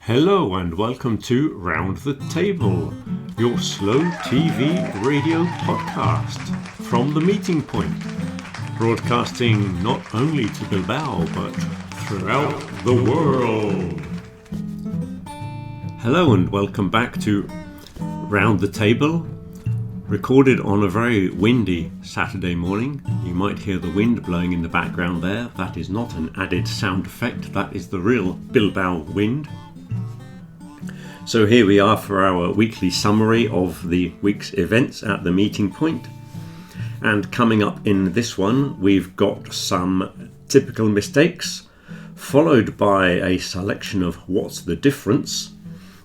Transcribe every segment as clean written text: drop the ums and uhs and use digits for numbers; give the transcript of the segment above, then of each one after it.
Hello and welcome to Round the Table, your slow TV radio podcast from the meeting point, broadcasting not only to Bilbao but throughout the world. Hello and welcome back to Round the Table, recorded on a very windy Saturday morning. You might hear the wind blowing in the background there. That is not an added sound effect, that is the real Bilbao wind. So here we are for our weekly summary of the week's events at the meeting point. And coming up in this one, we've got some typical mistakes, followed by a selection of what's the difference,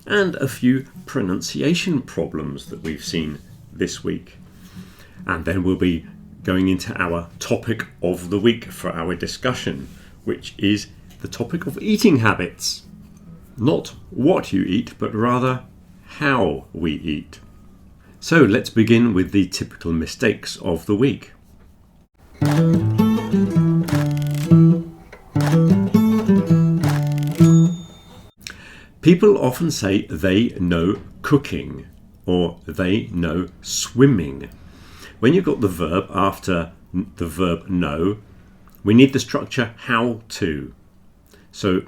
and a few pronunciation problems that we've seen this week. And then we'll be going into our topic of the week for our discussion, which is the topic of eating habits. Not what you eat, but rather how we eat. So let's begin with the typical mistakes of the week. People often say they know cooking or they know swimming. When you've got the verb after the verb know, we need the structure how to. So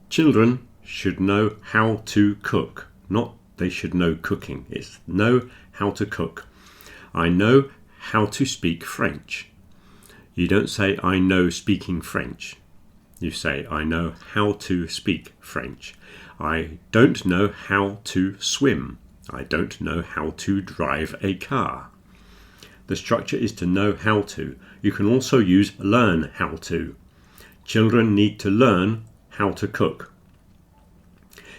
children should know how to cook, not they should know cooking. It's know how to cook. I know how to speak French. You don't say I know speaking French. You say I know how to speak French. I don't know how to swim. I don't know how to drive a car. The structure is to know how to. You can also use learn how to. Children need to learn how to cook.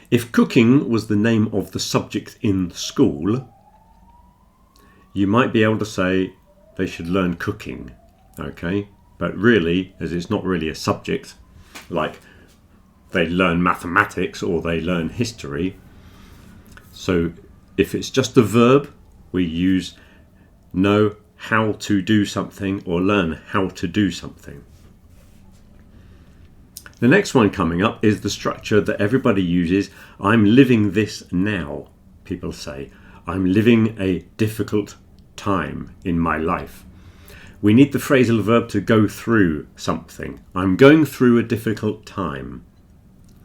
If cooking was the name of the subject in school, you might be able to say they should learn cooking, okay? But really, as it's not really a subject, like they learn mathematics or they learn history. So if it's just a verb, we use know how to do something or learn how to do something. The next one coming up is the structure that everybody uses. I'm living this now. People say, I'm living a difficult time in my life. We need the phrasal verb to go through something. I'm going through a difficult time.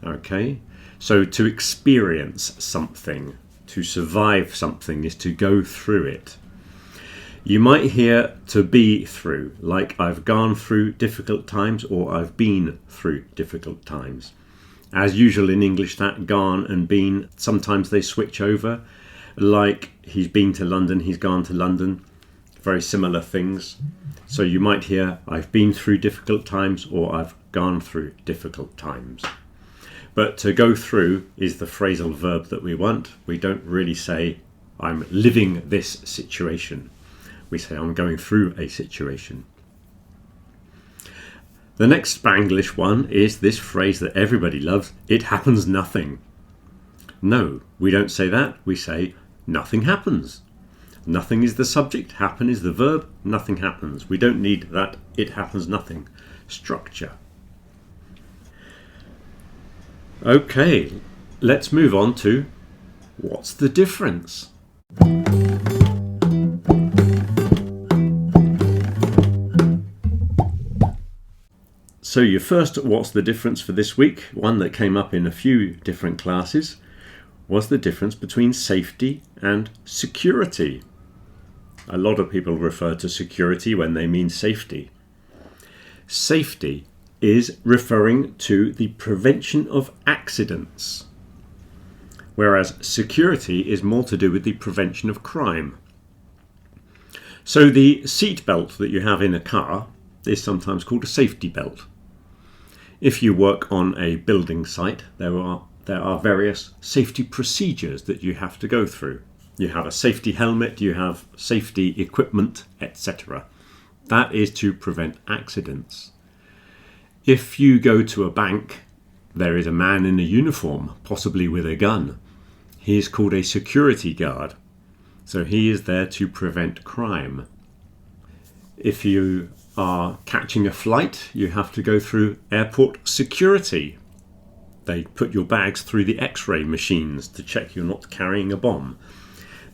Okay? So to experience something, to survive something is to go through it. You might hear to be through, like I've gone through difficult times or I've been through difficult times. As usual in English, that gone and been, sometimes they switch over, like he's been to London, he's gone to London, very similar things. So you might hear I've been through difficult times or I've gone through difficult times. But to go through is the phrasal verb that we want. We don't really say I'm living this situation. We say I'm going through a situation. The next Spanglish one is this phrase that everybody loves, it happens nothing. No, we don't say that. We say nothing happens. Nothing is the subject, happen is the verb, nothing happens. We don't need that it happens nothing structure. Okay, let's move on to what's the difference? So your first what's the difference for this week, one that came up in a few different classes, was the difference between safety and security. A lot of people refer to security when they mean safety. Safety is referring to the prevention of accidents, whereas security is more to do with the prevention of crime. So the seat belt that you have in a car is sometimes called a safety belt. If you work on a building site, there are various safety procedures that you have to go through. You have a safety helmet, you have safety equipment, etc. That is to prevent accidents. If you go to a bank, there is a man in a uniform, possibly with a gun. He is called a security guard. So he is there to prevent crime. If you are catching a flight, you have to go through airport security. They put your bags through the X-ray machines to check you're not carrying a bomb.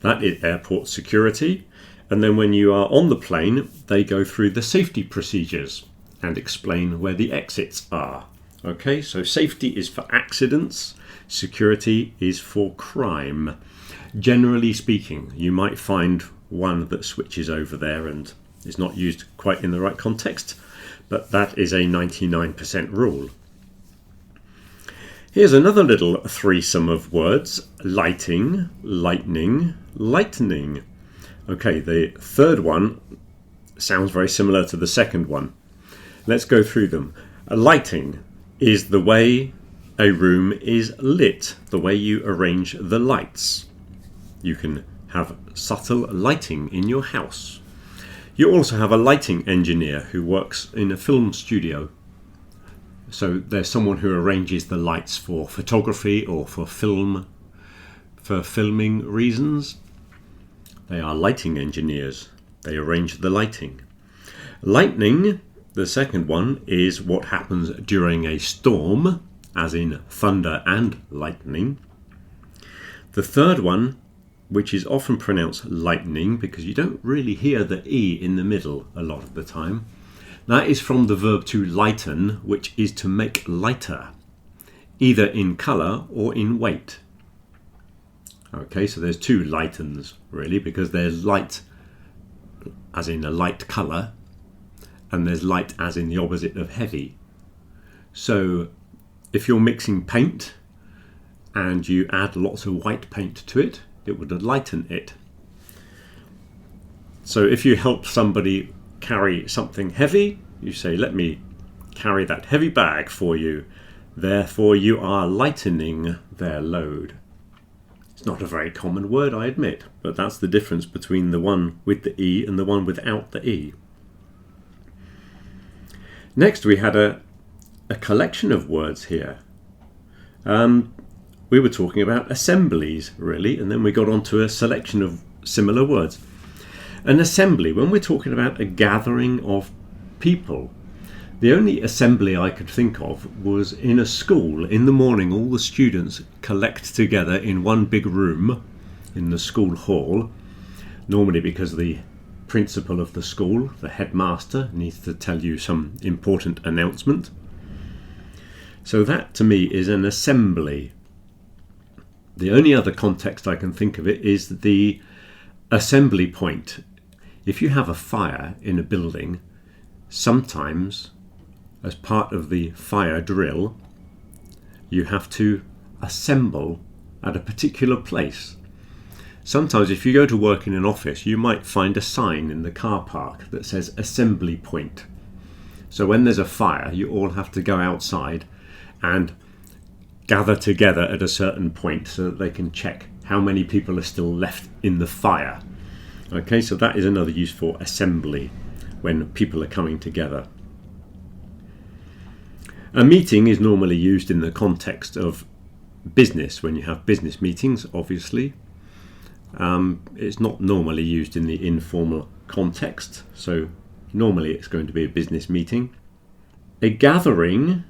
That is airport security. And then when you are on the plane, they go through the safety procedures and explain where the exits are. Okay, so safety is for accidents, security is for crime. Generally speaking, you might find one that switches over there and is not used quite in the right context, but that is a 99% rule. Here's another little threesome of words: lighting, lightning, lightning. Okay, the third one sounds very similar to the second one. Let's go through them. Lighting is the way a room is lit, the way you arrange the lights. You can have subtle lighting in your house. You also have a lighting engineer who works in a film studio. So there's someone who arranges the lights for photography or for filming reasons. They are lighting engineers. They arrange the lighting. Lightning, the second one, is what happens during a storm, as in thunder and lightning. The third one, which is often pronounced lightning because you don't really hear the E in the middle a lot of the time, that is from the verb to lighten, which is to make lighter, either in colour or in weight. Okay, so there's two lightens really, because there's light as in a light colour, and there's light as in the opposite of heavy. So if you're mixing paint and you add lots of white paint to it, it would lighten it. So if you help somebody carry something heavy, you say, let me carry that heavy bag for you. Therefore you are lightening their load. It's not a very common word, I admit, but that's the difference between the one with the E and the one without the E. Next we had a collection of words here. We were talking about assemblies, really, and then we got on to a selection of similar words. An assembly, when we're talking about a gathering of people, the only assembly I could think of was in a school. In the morning, all the students collect together in one big room in the school hall, normally because the principal of the school, the headmaster, needs to tell you some important announcement. So that, to me, is an assembly. The only other context I can think of it is the assembly point. If you have a fire in a building, sometimes as part of the fire drill, you have to assemble at a particular place. Sometimes if you go to work in an office, you might find a sign in the car park that says assembly point. So when there's a fire, you all have to go outside and gather together at a certain point so that they can check how many people are still left in the fire. Okay, so that is another use for assembly, when people are coming together. A meeting is normally used in the context of business, when you have business meetings, obviously. It's not normally used in the informal context, so normally it's going to be a business meeting. A gathering,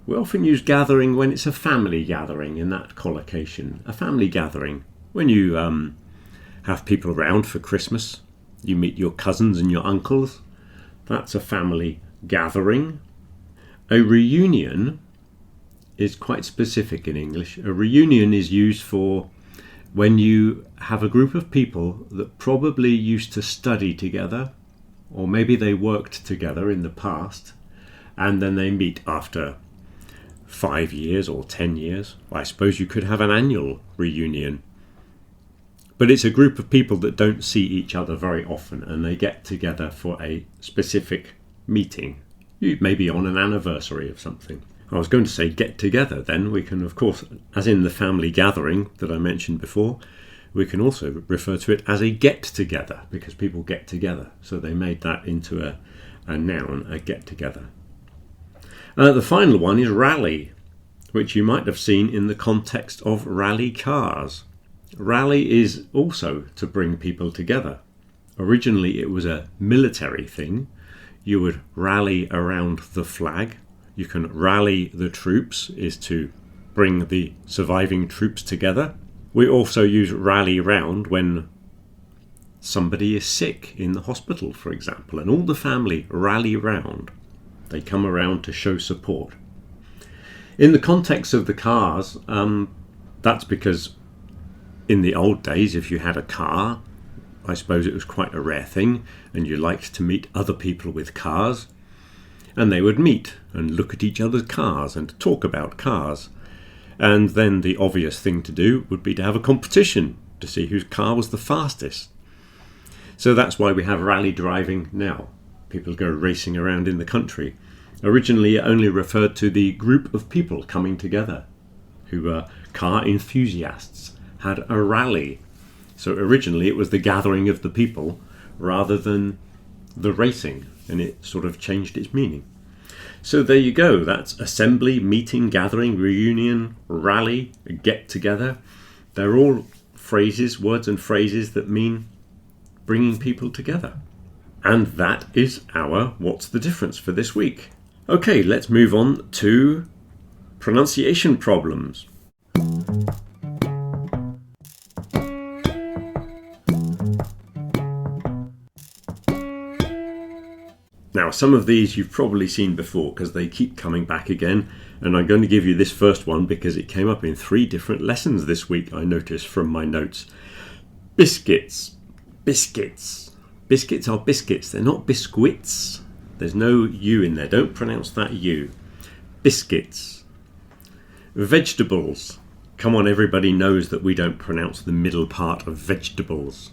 we often use gathering when it's a family gathering in that collocation. A family gathering, when you have people around for Christmas, you meet your cousins and your uncles, that's a family gathering. A reunion is quite specific in English. A reunion is used for when you have a group of people that probably used to study together, or maybe they worked together in the past, and then they meet after 5 years or 10 years. I suppose you could have an annual reunion. But it's a group of people that don't see each other very often, and they get together for a specific meeting, maybe on an anniversary of something. I was going to say get together, then we can, of course, as in the family gathering that I mentioned before, we can also refer to it as a get together, because people get together. So they made that into a noun, a get together. The final one is rally, which you might have seen in the context of rally cars. Rally is also to bring people together. Originally it was a military thing. You would rally around the flag. You can rally the troops, is to bring the surviving troops together. We also use rally round when somebody is sick in the hospital, for example, and all the family rally round. They come around to show support. In the context of the cars, that's because in the old days, if you had a car, I suppose it was quite a rare thing, and you liked to meet other people with cars, and they would meet and look at each other's cars and talk about cars. And then the obvious thing to do would be to have a competition to see whose car was the fastest. So that's why we have rally driving now. People go racing around in the country. Originally, it only referred to the group of people coming together who were car enthusiasts, had a rally. So originally it was the gathering of the people rather than the racing, and it sort of changed its meaning. So there you go, that's assembly, meeting, gathering, reunion, rally, get together. They're all phrases, words and phrases that mean bringing people together. And that is our What's the Difference for this week. Okay, let's move on to pronunciation problems. Now, some of these you've probably seen before because they keep coming back again, and I'm going to give you this first one because it came up in 3 different lessons this week, I noticed from my notes. Biscuits. Biscuits. Biscuits are biscuits, they're not biscuits. There's no U in there, don't pronounce that U. Biscuits. Vegetables. Come on, everybody knows that we don't pronounce the middle part of vegetables.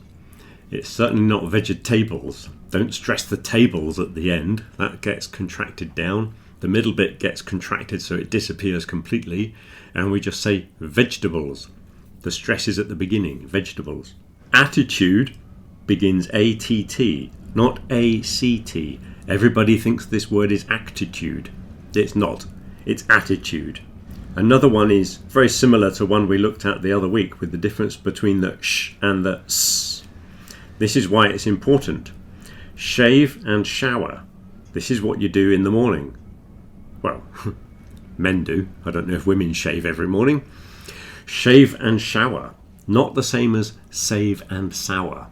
It's certainly not vegetables. Don't stress the tables at the end. That gets contracted down. The middle bit gets contracted so it disappears completely. And we just say vegetables. The stress is at the beginning, vegetables. Attitude begins A-T-T, not A-C-T. Everybody thinks this word is actitude. It's not. It's attitude. Another one is very similar to one we looked at the other week with the difference between the sh and the s. This is why it's important. Shave and shower. This is what you do in the morning. Well, men do. I don't know if women shave every morning. Shave and shower. Not the same as save and sour.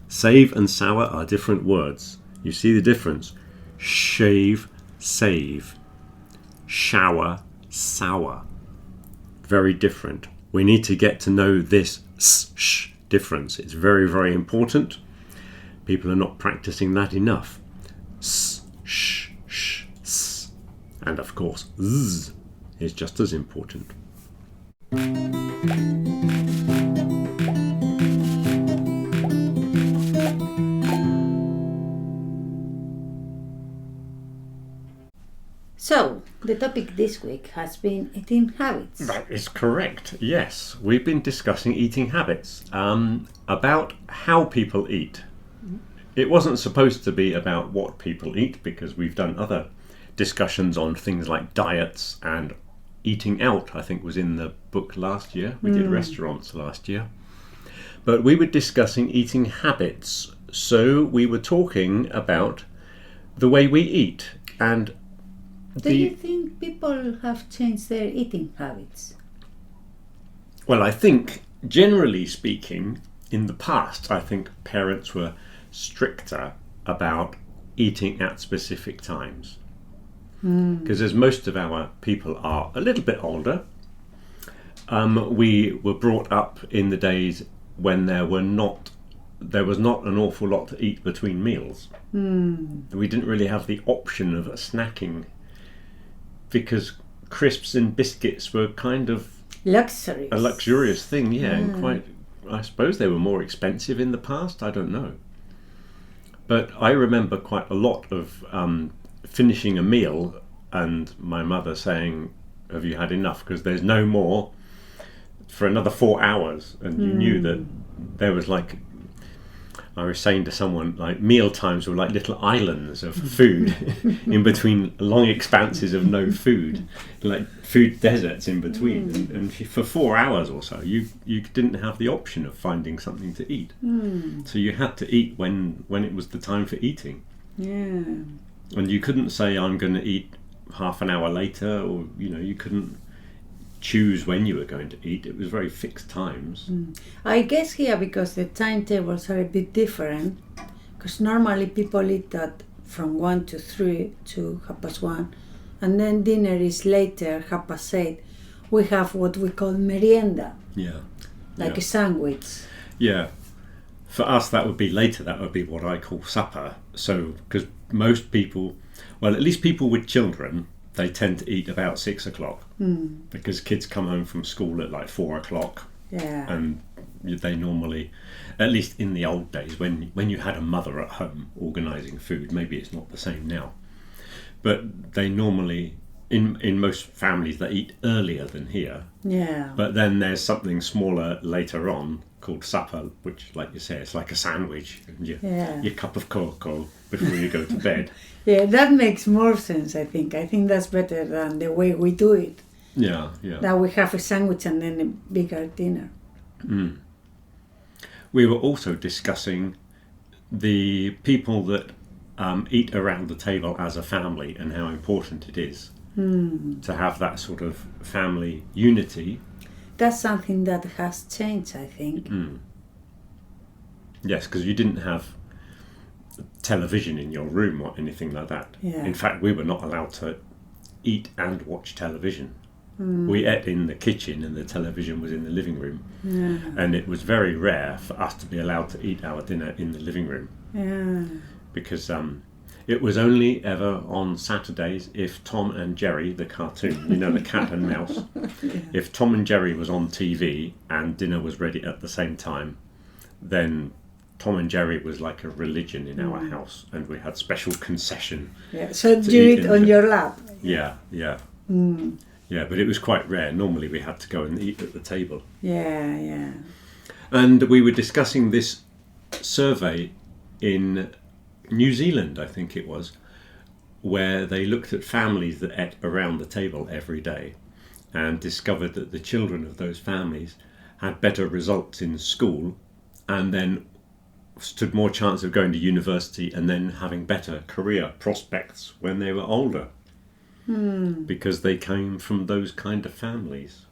Save and sour are different words. You see the difference? Shave, save. Shower, sour. Very different. We need to get to know this sh difference. It's very, very important. People are not practicing that enough. S, sh, sh, s. And of course, z is just as important. So, the topic this week has been eating habits. That is correct, yes. We've been discussing eating habits, about how people eat. It wasn't supposed to be about what people eat because we've done other discussions on things like diets and eating out, I think was in the book last year. We did restaurants last year. But we were discussing eating habits. So we were talking about the way we eat and Do you think people have changed their eating habits? Well, I think, generally speaking, in the past, I think parents were stricter about eating at specific times. Because as most of our people are a little bit older, we were brought up in the days when there was not an awful lot to eat between meals. We didn't really have the option of snacking because crisps and biscuits were kind of Luxurious. a luxurious thing, and quite, I suppose they were more expensive in the past, I don't know. But I remember quite a lot of finishing a meal and my mother saying, have you had enough? Because there's no more for another 4 hours. And you knew that there was I was saying to someone, meal times were like little islands of food in between long expanses of no food, like food deserts in between. And for 4 hours or so, you didn't have the option of finding something to eat. So you had to eat when it was the time for eating. Yeah. And you couldn't say, I'm going to eat half an hour later, or, you couldn't. choose when you were going to eat. It was very fixed times. I guess here because the timetables are a bit different, because normally people eat that from 1 to 3 to 1:30, and then dinner is later, 8:30. We have what we call merienda, Yeah. like Yeah. a sandwich. Yeah. For us, that would be later. That would be what I call supper. So, because most people, well, at least people with children, they tend to eat about 6 o'clock because kids come home from school at like 4 o'clock, Yeah. and they normally, at least in the old days, when you had a mother at home organising food, maybe it's not the same now, but they normally, in most families, they eat earlier than here. Yeah. But then there's something smaller later on called supper, which, like you say, it's like a sandwich and your cup of cocoa before you go to bed. Yeah, that makes more sense, I think. I think that's better than the way we do it. Yeah. That we have a sandwich and then a bigger dinner. We were also discussing the people that eat around the table as a family and how important it is to have that sort of family unity. That's something that has changed, I think. Yes, because you didn't have television in your room or anything like that. Yeah. In fact, we were not allowed to eat and watch television. We ate in the kitchen and the television was in the living room. And it was very rare for us to be allowed to eat our dinner in the living room. Because it was only ever on Saturdays if Tom and Jerry, the cartoon, you know, the cat and mouse, if Tom and Jerry was on TV and dinner was ready at the same time, then Tom and Jerry was like a religion in our house, and we had special concession. Yeah. So do you eat on your lap? Yeah. Yeah, but it was quite rare. Normally we had to go and eat at the table. Yeah. And we were discussing this survey in New Zealand, I think it was, where they looked at families that ate around the table every day and discovered that the children of those families had better results in school and then stood more chance of going to university and then having better career prospects when they were older. Because they came from those kind of families.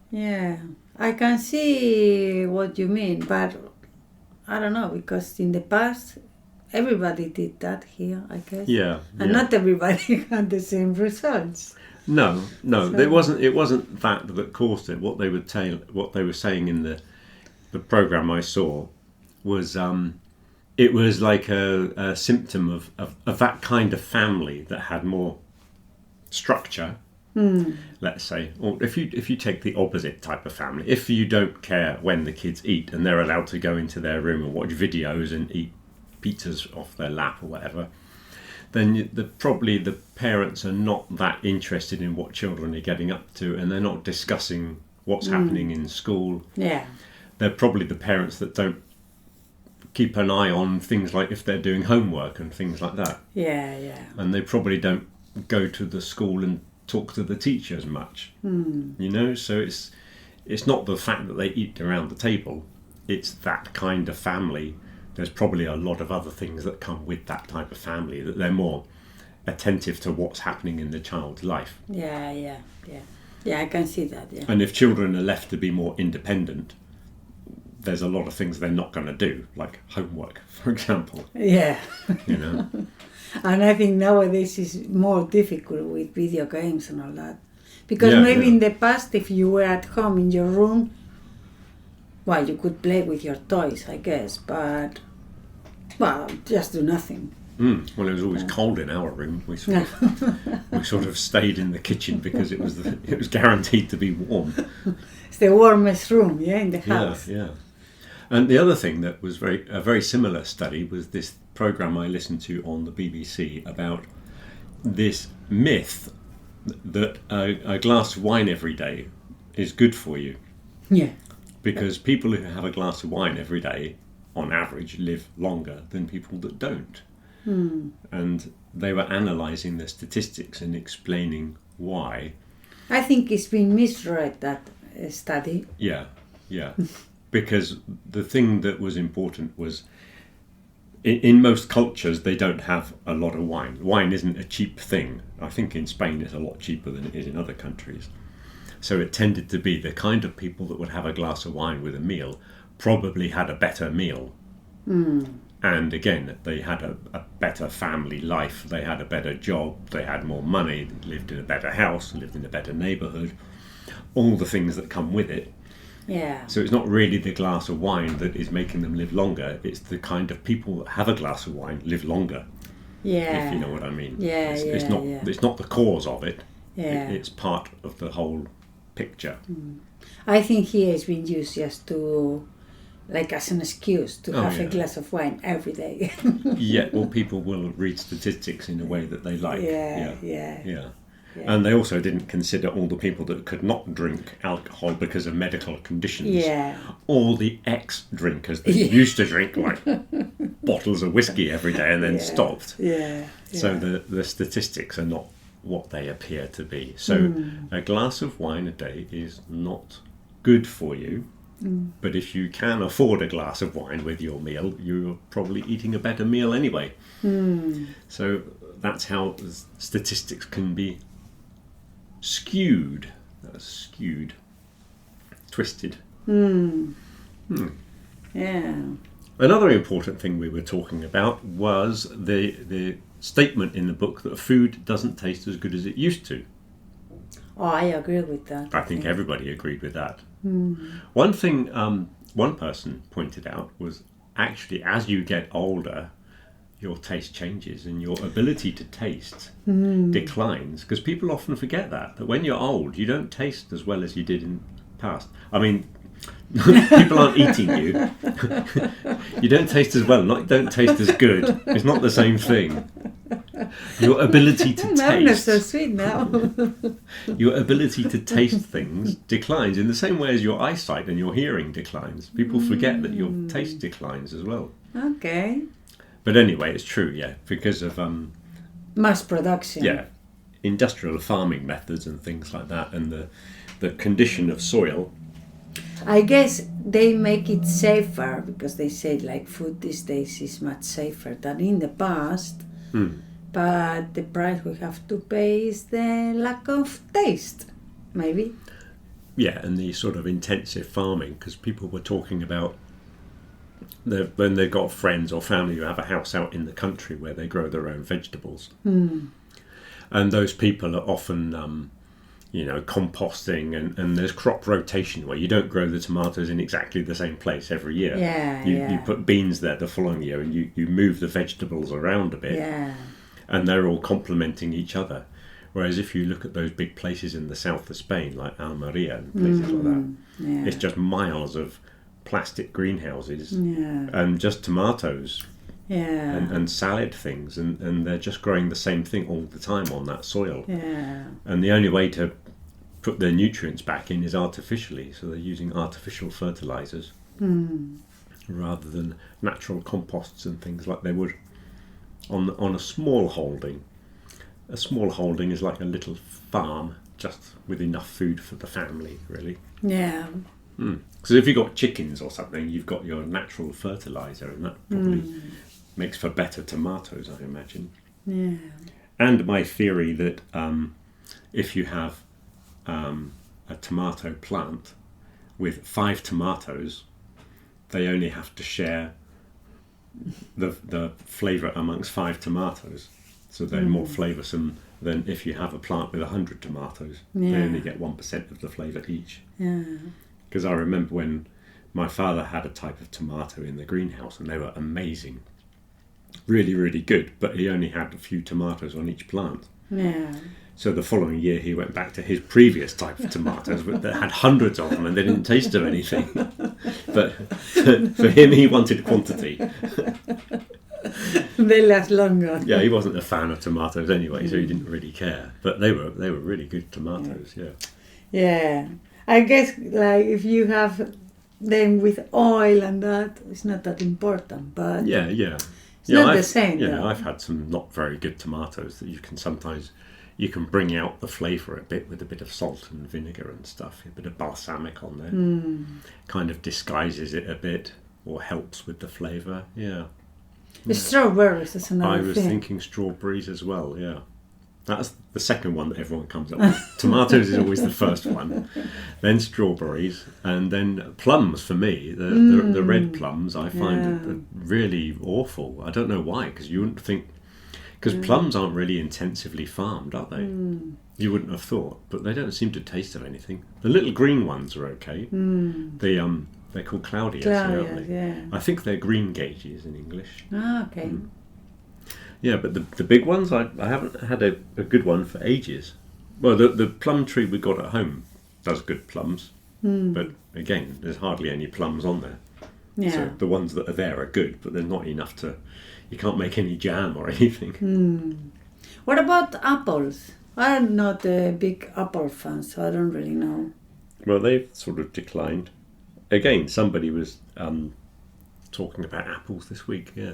Yeah, I can see what you mean, but I don't know, because in the past everybody did that here, I guess. Yeah. And not everybody had the same results. No, So- it wasn't that caused it. What they were saying in the program I saw was it was like a symptom of that kind of family that had more structure, let's say. Or if you take the opposite type of family, if you don't care when the kids eat and they're allowed to go into their room and watch videos and eat pizzas off their lap or whatever, then probably the parents are not that interested in what children are getting up to, and they're not discussing what's happening in school. Yeah. They're probably the parents that don't keep an eye on things like if they're doing homework and things like that. Yeah. And they probably don't go to the school and talk to the teachers much. You know, so it's not the fact that they eat around the table, it's that kind of family. There's probably a lot of other things that come with that type of family, that they're more attentive to what's happening in the child's life. Yeah, I can see that, yeah. And if children are left to be more independent, there's a lot of things they're not going to do, like homework, for example. Yeah. You know. And I think nowadays it's more difficult with video games and all that. Because Yeah, maybe yeah. in the past, if you were at home in your room, well, you could play with your toys, I guess, but, well, just do nothing. Well, it was always cold in our room. We sort of stayed in the kitchen because it was guaranteed to be warm. It's the warmest room, in the house. Yeah. And the other thing that was a very similar study was this program I listened to on the BBC about this myth that a glass of wine every day is good for you, Yeah. because people who have a glass of wine every day, on average, live longer than people that don't. And they were analysing the statistics and explaining why. I think it's been misread, that study. Yeah. Because the thing that was important was, in most cultures, they don't have a lot of wine. Wine isn't a cheap thing. I think in Spain it's a lot cheaper than it is in other countries. So it tended to be the kind of people that would have a glass of wine with a meal probably had a better meal. And again, they had a better family life, they had a better job, they had more money, they lived in a better house, lived in a better neighbourhood, all the things that come with it. Yeah. So it's not really the glass of wine that is making them live longer, it's the kind of people that have a glass of wine live longer, Yeah. if you know what I mean. Yeah, It's not the cause of it, Yeah. it's part of the whole picture. I think here it's been used just to, like as an excuse to have a glass of wine every day. Yeah, well, people will read statistics in a way that they like. Yeah. And they also didn't consider all the people that could not drink alcohol because of medical conditions. Yeah. All the ex-drinkers that used to drink like bottles of whiskey every day and then stopped. Yeah. So the statistics are not what they appear to be. So a glass of wine a day is not good for you. But if you can afford a glass of wine with your meal, you're probably eating a better meal anyway. So that's how statistics can be skewed, twisted. Yeah. Another important thing we were talking about was the statement in the book that food doesn't taste as good as it used to. Oh, I agree with that. I think everybody agreed with that. One thing one person pointed out was actually as you get older, your taste changes and your ability to taste declines, because people often forget that when you're old, you don't taste as well as you did in the past. I mean, people aren't eating you. You don't taste as well, don't taste as good. It's not the same thing. Your ability to taste. I'm not so sweet now. Your ability to taste things declines in the same way as your eyesight and your hearing declines. People forget that your taste declines as well. Okay. But anyway, it's true, yeah, because of mass production. Yeah, industrial farming methods and things like that, and the condition of soil. I guess they make it safer because they say like food these days is much safer than in the past. But the price we have to pay is the lack of taste, maybe. Yeah, and the sort of intensive farming, because people were talking about when they've got friends or family who have a house out in the country where they grow their own vegetables. And those people are often, composting and there's crop rotation where you don't grow the tomatoes in exactly the same place every year. You put beans there the following year and you move the vegetables around a bit. Yeah. And they're all complementing each other. Whereas if you look at those big places in the south of Spain, like Almeria and places like that, it's just miles of plastic greenhouses and just tomatoes and salad things, and they're just growing the same thing all the time on that soil. And the only way to put their nutrients back in is artificially, so they're using artificial fertilizers rather than natural composts and things like they would on a small holding. A small holding is like a little farm, just with enough food for the family, really. Yeah. Because if you've got chickens or something, you've got your natural fertilizer, and that probably makes for better tomatoes, I imagine. Yeah. And my theory that if you have a tomato plant with 5 tomatoes, they only have to share the flavour amongst 5 tomatoes. So they're more flavoursome than if you have a plant with 100 tomatoes. They only get 1% of the flavour each. Yeah. Because I remember when my father had a type of tomato in the greenhouse and they were amazing. Really, really good, but he only had a few tomatoes on each plant. Yeah. So the following year he went back to his previous type of tomatoes that had hundreds of them and they didn't taste of anything. But for him, he wanted quantity. They last longer. Yeah, he wasn't a fan of tomatoes anyway, so he didn't really care. But they were really good tomatoes, Yeah. I guess like if you have them with oil and that, it's not that important, but it's not the same. Yeah, I've had some not very good tomatoes that you can bring out the flavour a bit with a bit of salt and vinegar and stuff, a bit of balsamic on there. Kind of disguises it a bit or helps with the flavour. Yeah. The strawberries is another thing. I was thinking strawberries as well, yeah. That's the second one that everyone comes up with. Tomatoes is always the first one, then strawberries, and then plums for me. The red plums I find really awful. I don't know why, because you wouldn't think, because plums aren't really intensively farmed, are they? You wouldn't have thought, but they don't seem to taste of anything. The little green ones are okay. They're called Claudias, aren't they? Yeah. I think they're green gages in English. Ah, okay. Yeah, but the big ones, I haven't had a good one for ages. Well, the plum tree we got at home does good plums, but again, there's hardly any plums on there. Yeah. So the ones that are there are good, but they're not enough to, you can't make any jam or anything. What about apples? I'm not a big apple fan, so I don't really know. Well, they've sort of declined. Again, somebody was talking about apples this week, yeah.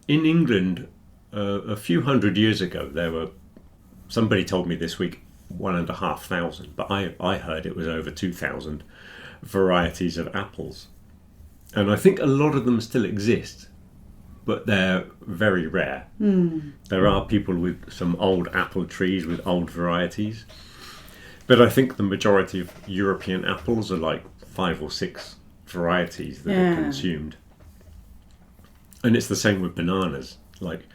In England, a few hundred years ago, somebody told me this week 1,500, but I heard it was over 2,000 varieties of apples. And I think a lot of them still exist, but they're very rare. There are people with some old apple trees with old varieties, but I think the majority of European apples are like 5 or 6 varieties that are consumed. And it's the same with bananas. Like,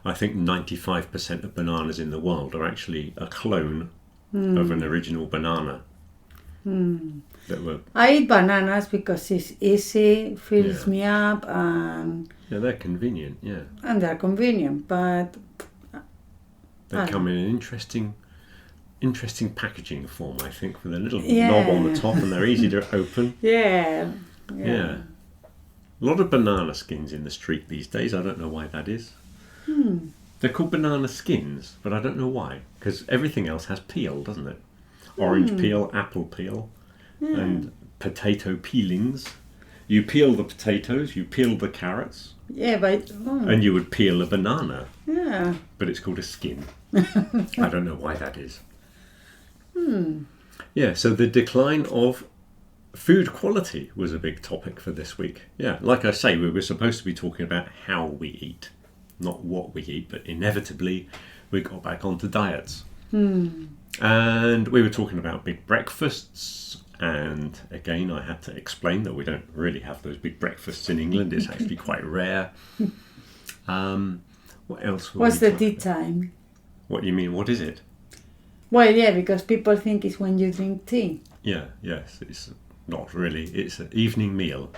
I think 95% of bananas in the world are actually a clone of an original banana. I eat bananas because it's easy, fills me up, and they're convenient, and they're convenient. But they come in an interesting packaging form, I think, with a little knob on the top, and they're easy to open. Yeah. A lot of banana skins in the street these days. I don't know why that is. They're called banana skins, but I don't know why, because everything else has peel, doesn't it? Orange peel, apple peel, and potato peelings. You peel the potatoes, you peel the carrots, and you would peel a banana. Yeah. But it's called a skin. I don't know why that is. Yeah, so the decline of food quality was a big topic for this week. Yeah, like I say, we were supposed to be talking about how we eat, not what we eat, but inevitably we got back onto diets. And we were talking about big breakfasts, and again I had to explain that we don't really have those big breakfasts in England. It's actually quite rare. What else? What's the tea time? What do you mean? What is it? Well, yeah, because people think it's when you drink tea. Yes, it's not really. It's an evening meal.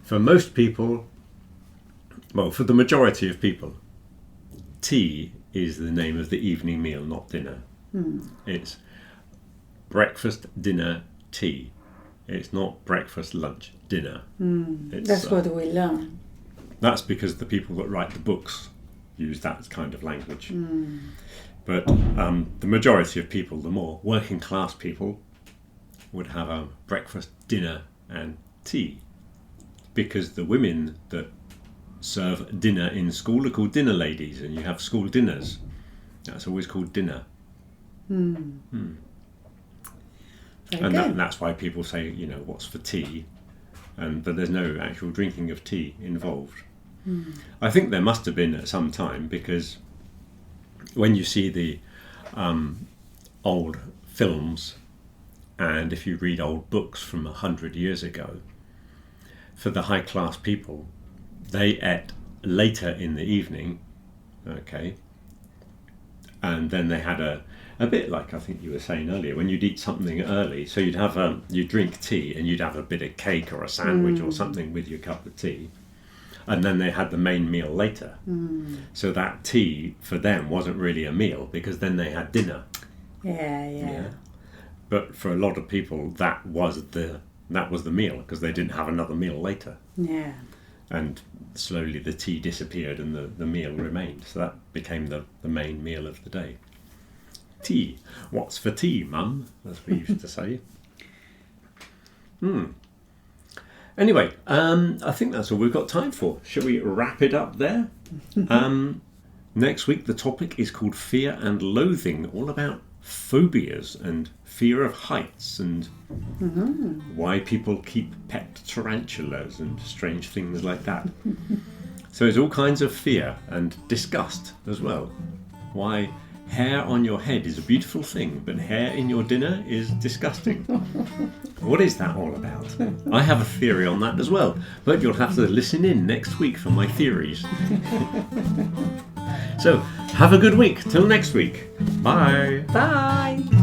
For most people, well, for the majority of people, tea is the name of the evening meal, not dinner. It's breakfast, dinner, tea. It's not breakfast, lunch, dinner. That's what we learn. That's because the people that write the books use that kind of language. But the majority of people, the more working class people, would have a breakfast, dinner and tea. Because the women that serve dinner in school are called dinner ladies, and you have school dinners. That's always called dinner. And that's why people say, what's for tea? But there's no actual drinking of tea involved. I think there must have been at some time, because when you see the old films, and if you read old books from 100 years ago, for the high class people, they ate later in the evening, okay, and then they had a bit like I think you were saying earlier, when you'd eat something early, so you'd have you'd drink tea and you'd have a bit of cake or a sandwich or something with your cup of tea, and then they had the main meal later. So that tea for them wasn't really a meal, because then they had dinner. Yeah. But for a lot of people, that was the meal, because they didn't have another meal later. Yeah. And slowly the tea disappeared and the meal remained. So that became the main meal of the day. Tea. What's for tea, Mum? As we used to say. Anyway, I think that's all we've got time for. Shall we wrap it up there? Next week, the topic is called Fear and Loathing, all about phobias and fear of heights, and why people keep pet tarantulas and strange things like that. So there's all kinds of fear and disgust as well. Why hair on your head is a beautiful thing, but hair in your dinner is disgusting. What is that all about? I have a theory on that as well, but you'll have to listen in next week for my theories. So, have a good week. Till next week. Bye. Bye.